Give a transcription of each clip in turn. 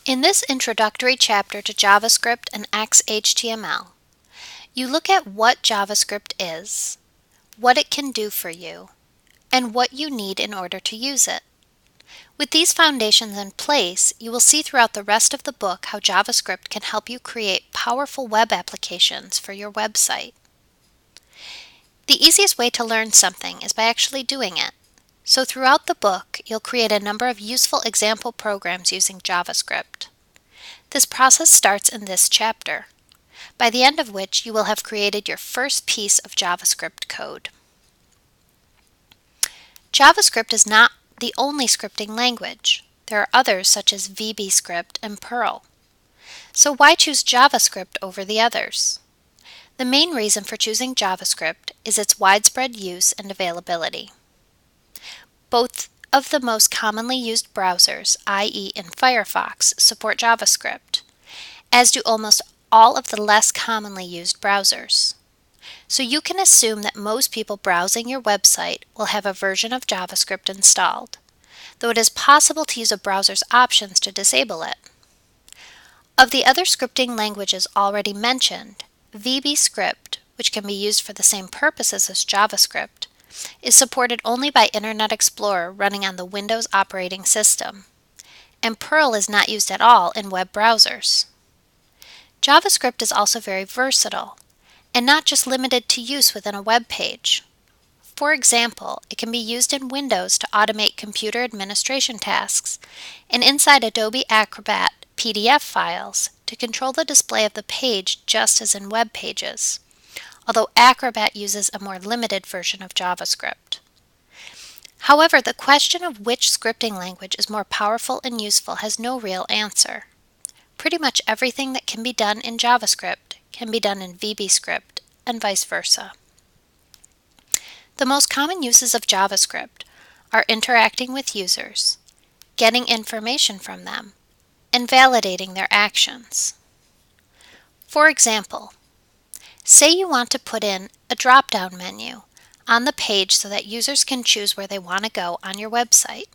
In this introductory chapter to JavaScript and XHTML, you look at what JavaScript is, what it can do for you, and what you need in order to use it. With these foundations in place, you will see throughout the rest of the book how JavaScript can help you create powerful web applications for your website. The easiest way to learn something is by actually doing it. So throughout the book, you'll create a number of useful example programs using JavaScript. This process starts in this chapter, by the end of which you will have created your first piece of JavaScript code. JavaScript is not the only scripting language. There are others such as VBScript and Perl. So why choose JavaScript over the others? The main reason for choosing JavaScript is its widespread use and availability. Both of the most commonly used browsers, IE and Firefox, support JavaScript, as do almost all of the less commonly used browsers. So you can assume that most people browsing your website will have a version of JavaScript installed, though it is possible to use a browser's options to disable it. Of the other scripting languages already mentioned, VBScript, which can be used for the same purposes as JavaScript, is supported only by Internet Explorer running on the Windows operating system, and Perl is not used at all in web browsers. JavaScript is also very versatile, and not just limited to use within a web page. For example, it can be used in Windows to automate computer administration tasks, and inside Adobe Acrobat PDF files to control the display of the page just as in web pages, although Acrobat uses a more limited version of JavaScript. However, the question of which scripting language is more powerful and useful has no real answer. Pretty much everything that can be done in JavaScript can be done in VBScript, and vice versa. The most common uses of JavaScript are interacting with users, getting information from them, and validating their actions. For example, say you want to put in a drop-down menu on the page so that users can choose where they want to go on your website.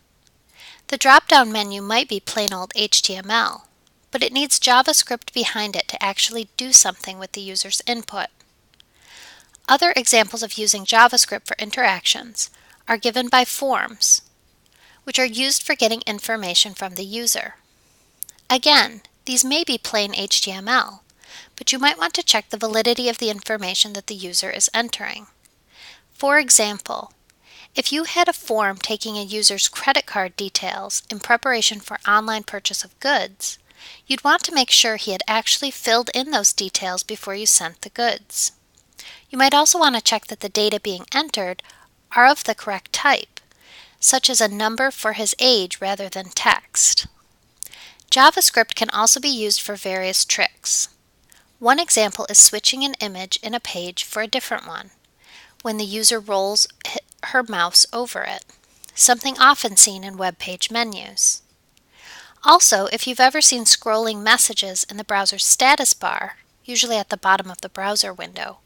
The drop-down menu might be plain old HTML, but it needs JavaScript behind it to actually do something with the user's input. Other examples of using JavaScript for interactions are given by forms, which are used for getting information from the user. Again, these may be plain HTML, but you might want to check the validity of the information that the user is entering. For example, if you had a form taking a user's credit card details in preparation for online purchase of goods, you'd want to make sure he had actually filled in those details before you sent the goods. You might also want to check that the data being entered are of the correct type, such as a number for his age rather than text. JavaScript can also be used for various tricks. One example is switching an image in a page for a different one, when the user rolls her mouse over it, something often seen in web page menus. Also, if you've ever seen scrolling messages in the browser's status bar, usually at the bottom of the browser window,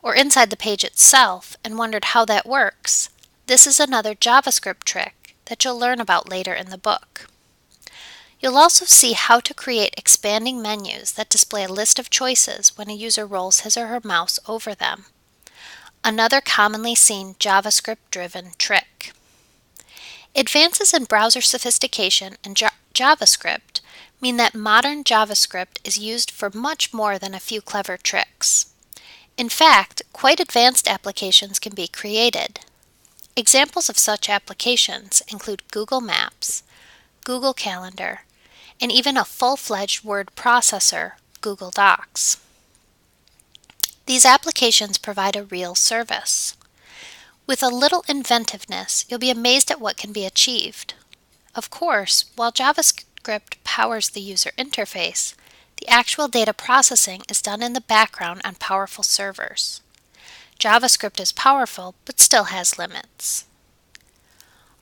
or inside the page itself and wondered how that works, this is another JavaScript trick that you'll learn about later in the book. You'll also see how to create expanding menus that display a list of choices when a user rolls his or her mouse over them. Another commonly seen JavaScript-driven trick. Advances in browser sophistication and JavaScript mean that modern JavaScript is used for much more than a few clever tricks. In fact, quite advanced applications can be created. Examples of such applications include Google Maps, Google Calendar, and even a full-fledged word processor, Google Docs. These applications provide a real service. With a little inventiveness, you'll be amazed at what can be achieved. Of course, while JavaScript powers the user interface, the actual data processing is done in the background on powerful servers. JavaScript is powerful, but still has limits.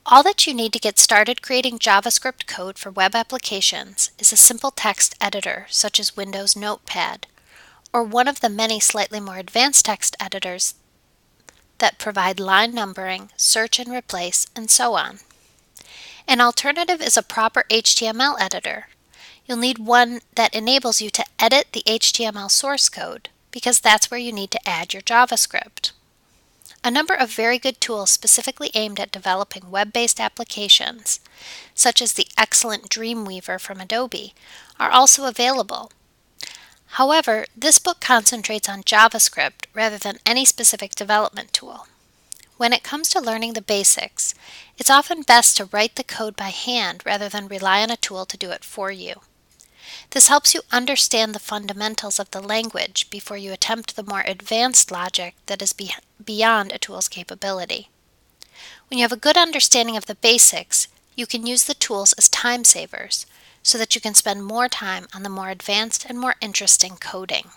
All that you need to get started creating JavaScript code for web applications is a simple text editor such as Windows Notepad, or one of the many slightly more advanced text editors that provide line numbering, search and replace, and so on. An alternative is a proper HTML editor. You'll need one that enables you to edit the HTML source code, because that's where you need to add your JavaScript. A number of very good tools specifically aimed at developing web-based applications, such as the excellent Dreamweaver from Adobe, are also available. However, this book concentrates on JavaScript rather than any specific development tool. When it comes to learning the basics, it's often best to write the code by hand rather than rely on a tool to do it for you. This helps you understand the fundamentals of the language before you attempt the more advanced logic that is beyond a tool's capability. When you have a good understanding of the basics, you can use the tools as time savers so that you can spend more time on the more advanced and more interesting coding.